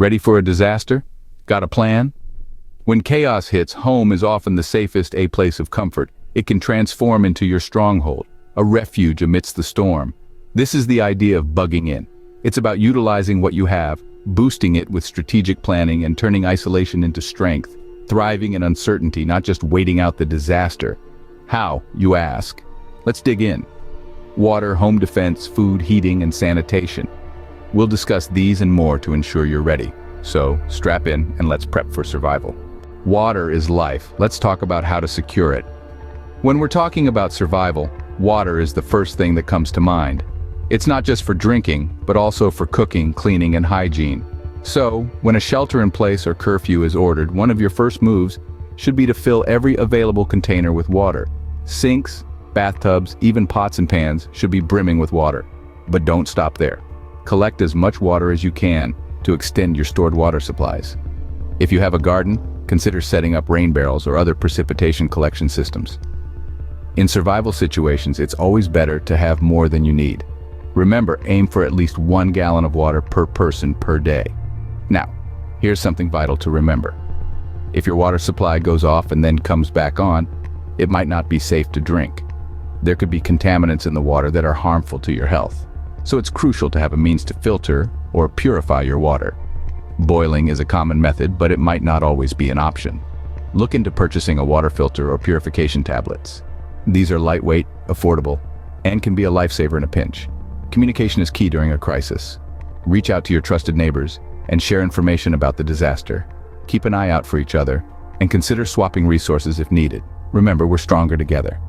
Ready for a disaster? Got a plan? When chaos hits, home is often the safest place of comfort. It can transform into your stronghold, a refuge amidst the storm. This is the idea of bugging in. It's about utilizing what you have, boosting it with strategic planning and turning isolation into strength, thriving in uncertainty, not just waiting out the disaster. How, you ask? Let's dig in. Water, home defense, food, heating, and sanitation. We'll discuss these and more to ensure you're ready. So, strap in and let's prep for survival. Water is life. Let's talk about how to secure it. When we're talking about survival, water is the first thing that comes to mind. It's not just for drinking, but also for cooking, cleaning, and hygiene. So, when a shelter-in-place or curfew is ordered, one of your first moves should be to fill every available container with water. Sinks, bathtubs, even pots and pans should be brimming with water. But don't stop there. Collect as much water as you can to extend your stored water supplies. If you have a garden, consider setting up rain barrels or other precipitation collection systems. In survival situations, it's always better to have more than you need. Remember, aim for at least 1 gallon of water per person per day. Now, here's something vital to remember. If your water supply goes off and then comes back on, it might not be safe to drink. There could be contaminants in the water that are harmful to your health. So it's crucial to have a means to filter or purify your water. Boiling is a common method, but it might not always be an option. Look into purchasing a water filter or purification tablets. These are lightweight, affordable, and can be a lifesaver in a pinch. Communication is key during a crisis. Reach out to your trusted neighbors and share information about the disaster. Keep an eye out for each other and consider swapping resources if needed. Remember, we're stronger together.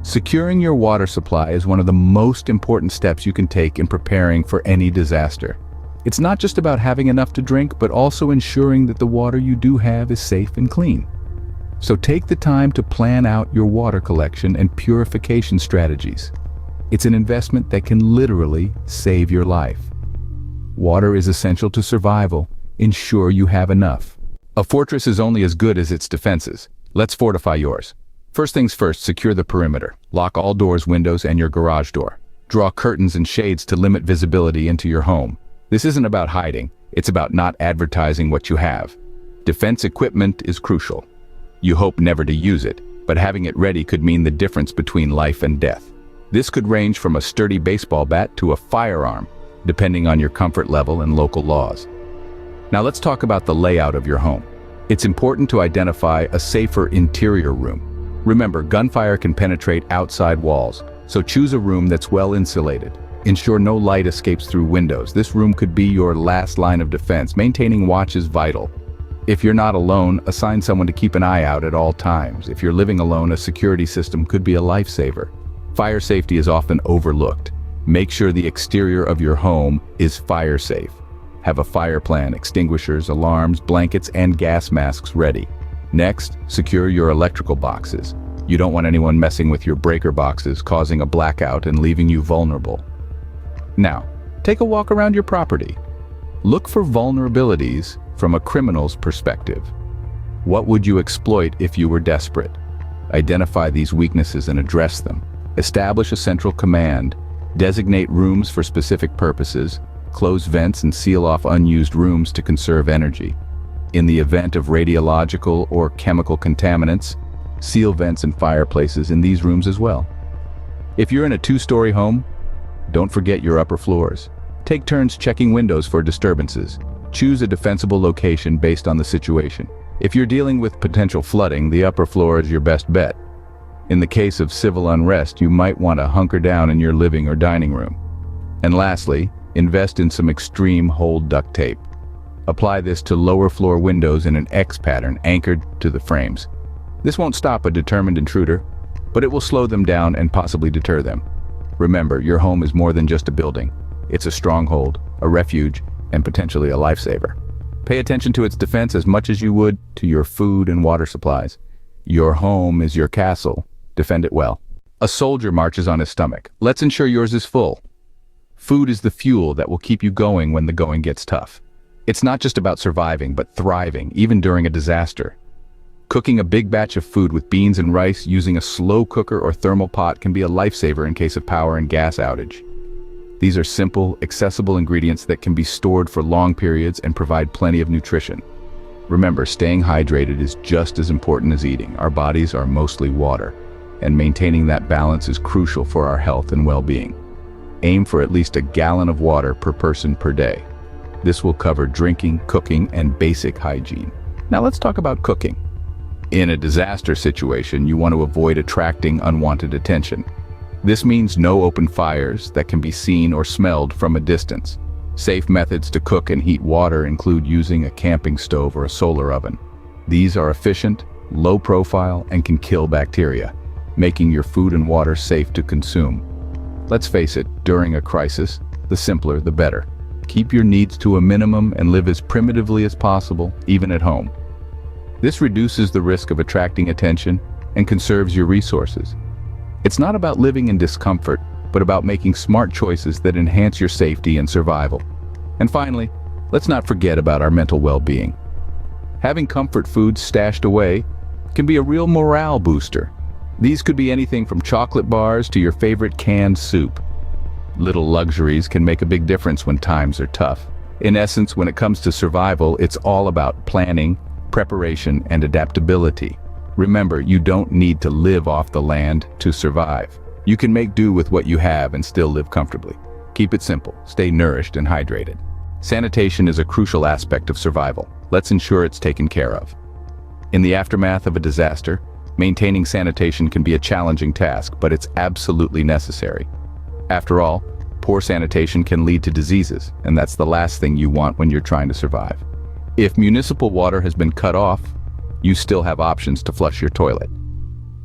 Securing your water supply is one of the most important steps you can take in preparing for any disaster. It's not just about having enough to drink, but also ensuring that the water you do have is safe and clean. So take the time to plan out your water collection and purification strategies. It's an investment that can literally save your life. Water is essential to survival. Ensure you have enough. A fortress is only as good as its defenses. Let's fortify yours. First things first, secure the perimeter. Lock all doors, windows, and your garage door. Draw curtains and shades to limit visibility into your home. This isn't about hiding, it's about not advertising what you have. Defense equipment is crucial. You hope never to use it, but having it ready could mean the difference between life and death. This could range from a sturdy baseball bat to a firearm, depending on your comfort level and local laws. Now let's talk about the layout of your home. It's important to identify a safer interior room. Remember, gunfire can penetrate outside walls, so choose a room that's well insulated. Ensure no light escapes through windows. This room could be your last line of defense. Maintaining watch is vital. If you're not alone, assign someone to keep an eye out at all times. If you're living alone, a security system could be a lifesaver. Fire safety is often overlooked. Make sure the exterior of your home is fire safe. Have a fire plan, extinguishers, alarms, blankets, and gas masks ready. Next, secure your electrical boxes. You don't want anyone messing with your breaker boxes, causing a blackout and leaving you vulnerable. Now, take a walk around your property. Look for vulnerabilities from a criminal's perspective. What would you exploit if you were desperate? Identify these weaknesses and address them. Establish a central command. Designate rooms for specific purposes. Close vents and seal off unused rooms to conserve energy. In the event of radiological or chemical contaminants, seal vents and fireplaces in these rooms as well. If you're in a 2-story home, don't forget your upper floors. Take turns checking windows for disturbances. Choose a defensible location based on the situation. If you're dealing with potential flooding, the upper floor is your best bet. In the case of civil unrest, you might want to hunker down in your living or dining room. And lastly, invest in some extreme hold duct tape. Apply this to lower floor windows in an X pattern anchored to the frames. This won't stop a determined intruder, but it will slow them down and possibly deter them. Remember, your home is more than just a building. It's a stronghold, a refuge, and potentially a lifesaver. Pay attention to its defense as much as you would to your food and water supplies. Your home is your castle. Defend it well. A soldier marches on his stomach. Let's ensure yours is full. Food is the fuel that will keep you going when the going gets tough. It's not just about surviving, but thriving, even during a disaster. Cooking a big batch of food with beans and rice using a slow cooker or thermal pot can be a lifesaver in case of power and gas outage. These are simple, accessible ingredients that can be stored for long periods and provide plenty of nutrition. Remember, staying hydrated is just as important as eating. Our bodies are mostly water, and maintaining that balance is crucial for our health and well-being. Aim for at least a gallon of water per person per day. This will cover drinking, cooking, and basic hygiene. Now let's talk about cooking. In a disaster situation, you want to avoid attracting unwanted attention. This means no open fires that can be seen or smelled from a distance. Safe methods to cook and heat water include using a camping stove or a solar oven. These are efficient, low profile, and can kill bacteria, making your food and water safe to consume. Let's face it, during a crisis, the simpler the better. Keep your needs to a minimum and live as primitively as possible, even at home. This reduces the risk of attracting attention and conserves your resources. It's not about living in discomfort, but about making smart choices that enhance your safety and survival. And finally, let's not forget about our mental well-being. Having comfort foods stashed away can be a real morale booster. These could be anything from chocolate bars to your favorite canned soup. Little luxuries can make a big difference when times are tough. In essence, when it comes to survival, it's all about planning, preparation, and adaptability. Remember, you don't need to live off the land to survive. You can make do with what you have and still live comfortably. Keep it simple, stay nourished and hydrated. Sanitation is a crucial aspect of survival. Let's ensure it's taken care of. In the aftermath of a disaster, maintaining sanitation can be a challenging task, but it's absolutely necessary. After all, poor sanitation can lead to diseases, and that's the last thing you want when you're trying to survive. If municipal water has been cut off, you still have options to flush your toilet.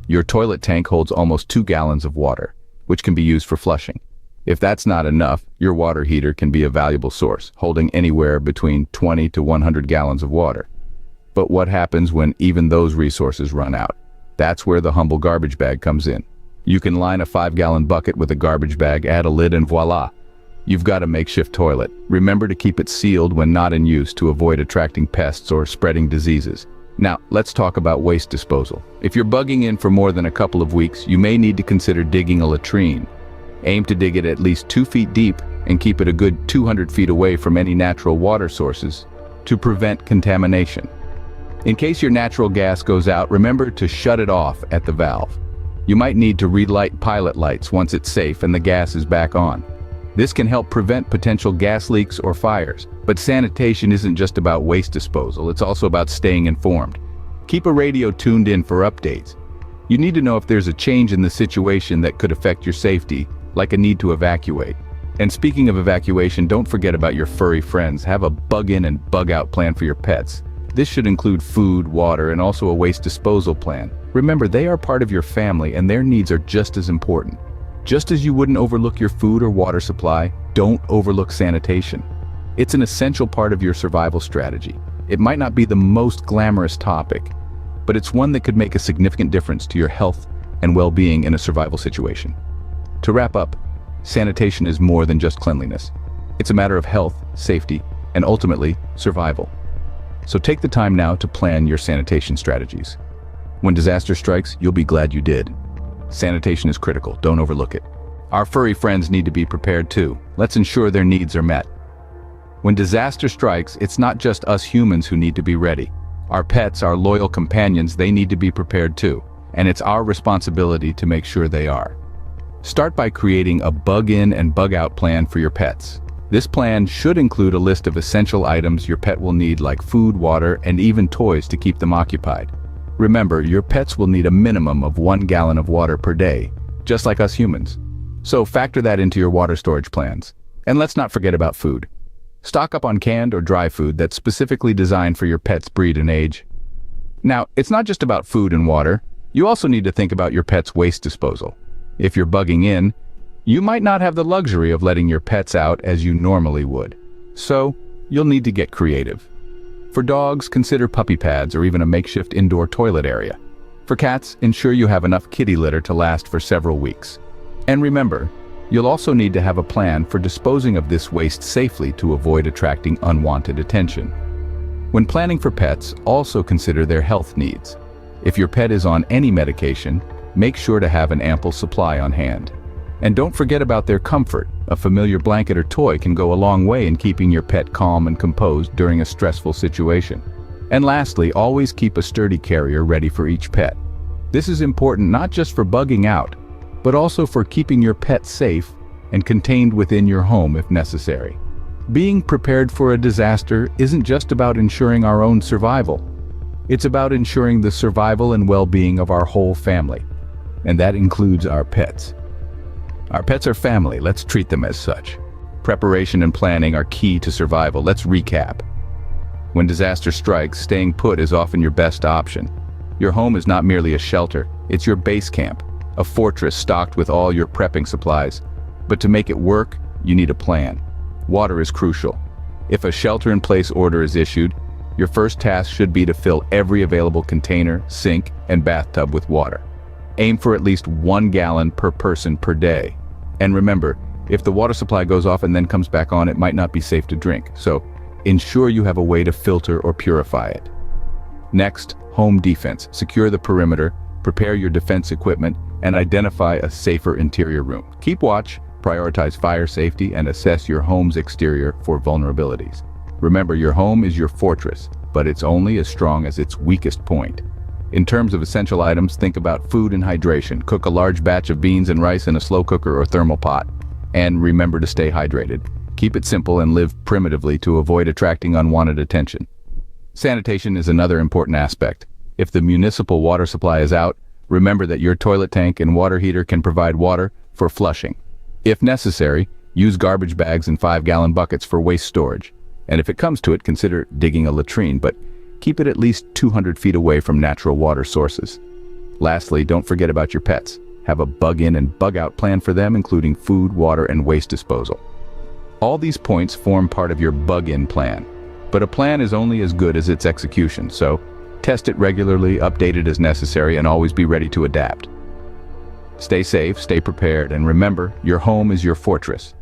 Your toilet tank holds almost 2 gallons of water, which can be used for flushing. If that's not enough, your water heater can be a valuable source, holding anywhere between 20 to 100 gallons of water. But what happens when even those resources run out? That's where the humble garbage bag comes in. You can line a 5-gallon bucket with a garbage bag, add a lid, and voila! You've got a makeshift toilet. Remember to keep it sealed when not in use to avoid attracting pests or spreading diseases. Now, let's talk about waste disposal. If you're bugging in for more than a couple of weeks, you may need to consider digging a latrine. Aim to dig it at least 2 feet deep and keep it a good 200 feet away from any natural water sources to prevent contamination. In case your natural gas goes out, remember to shut it off at the valve. You might need to relight pilot lights once it's safe and the gas is back on. This can help prevent potential gas leaks or fires. But sanitation isn't just about waste disposal, it's also about staying informed. Keep a radio tuned in for updates. You need to know if there's a change in the situation that could affect your safety, like a need to evacuate. And speaking of evacuation, don't forget about your furry friends. Have a bug-in and bug-out plan for your pets. This should include food, water, and also a waste disposal plan. Remember, they are part of your family and their needs are just as important. Just as you wouldn't overlook your food or water supply, don't overlook sanitation. It's an essential part of your survival strategy. It might not be the most glamorous topic, but it's one that could make a significant difference to your health and well-being in a survival situation. To wrap up, sanitation is more than just cleanliness. It's a matter of health, safety, and ultimately, survival. So take the time now to plan your sanitation strategies. When disaster strikes, you'll be glad you did. Sanitation is critical, don't overlook it. Our furry friends need to be prepared too. Let's ensure their needs are met. When disaster strikes, it's not just us humans who need to be ready. Our pets, our loyal companions, they need to be prepared too. And it's our responsibility to make sure they are. Start by creating a bug-in and bug-out plan for your pets. This plan should include a list of essential items your pet will need, like food, water, and even toys to keep them occupied. Remember, your pets will need a minimum of 1 gallon of water per day, just like us humans. So factor that into your water storage plans. And let's not forget about food. Stock up on canned or dry food that's specifically designed for your pet's breed and age. Now, it's not just about food and water. You also need to think about your pet's waste disposal. If you're bugging in, you might not have the luxury of letting your pets out as you normally would. So, you'll need to get creative. For dogs, consider puppy pads or even a makeshift indoor toilet area. For cats, ensure you have enough kitty litter to last for several weeks. And remember, you'll also need to have a plan for disposing of this waste safely to avoid attracting unwanted attention. When planning for pets, also consider their health needs. If your pet is on any medication, make sure to have an ample supply on hand. And don't forget about their comfort. A familiar blanket or toy can go a long way in keeping your pet calm and composed during a stressful situation. And lastly, always keep a sturdy carrier ready for each pet. This is important not just for bugging out, but also for keeping your pet safe and contained within your home if necessary. Being prepared for a disaster isn't just about ensuring our own survival. It's about ensuring the survival and well-being of our whole family. And that includes our pets. Our pets are family, let's treat them as such. Preparation and planning are key to survival. Let's recap. When disaster strikes, staying put is often your best option. Your home is not merely a shelter, it's your base camp, a fortress stocked with all your prepping supplies. But to make it work, you need a plan. Water is crucial. If a shelter-in-place order is issued, your first task should be to fill every available container, sink, and bathtub with water. Aim for at least 1 gallon per person per day. And remember, if the water supply goes off and then comes back on, it might not be safe to drink, so ensure you have a way to filter or purify it. Next, home defense. Secure the perimeter, prepare your defense equipment, and identify a safer interior room. Keep watch, prioritize fire safety, and assess your home's exterior for vulnerabilities. Remember, your home is your fortress, but it's only as strong as its weakest point. In terms of essential items, think about food and hydration. Cook a large batch of beans and rice in a slow cooker or thermal pot. And remember to stay hydrated. Keep it simple and live primitively to avoid attracting unwanted attention. Sanitation is another important aspect. If the municipal water supply is out, remember that your toilet tank and water heater can provide water for flushing. If necessary, use garbage bags and 5-gallon buckets for waste storage. And if it comes to it, consider digging a latrine, but keep it at least 200 feet away from natural water sources. Lastly, don't forget about your pets. Have a bug-in and bug-out plan for them, including food, water, and waste disposal. All these points form part of your bug-in plan, but a plan is only as good as its execution, so test it regularly, update it as necessary, and always be ready to adapt. Stay safe, stay prepared, and remember, your home is your fortress.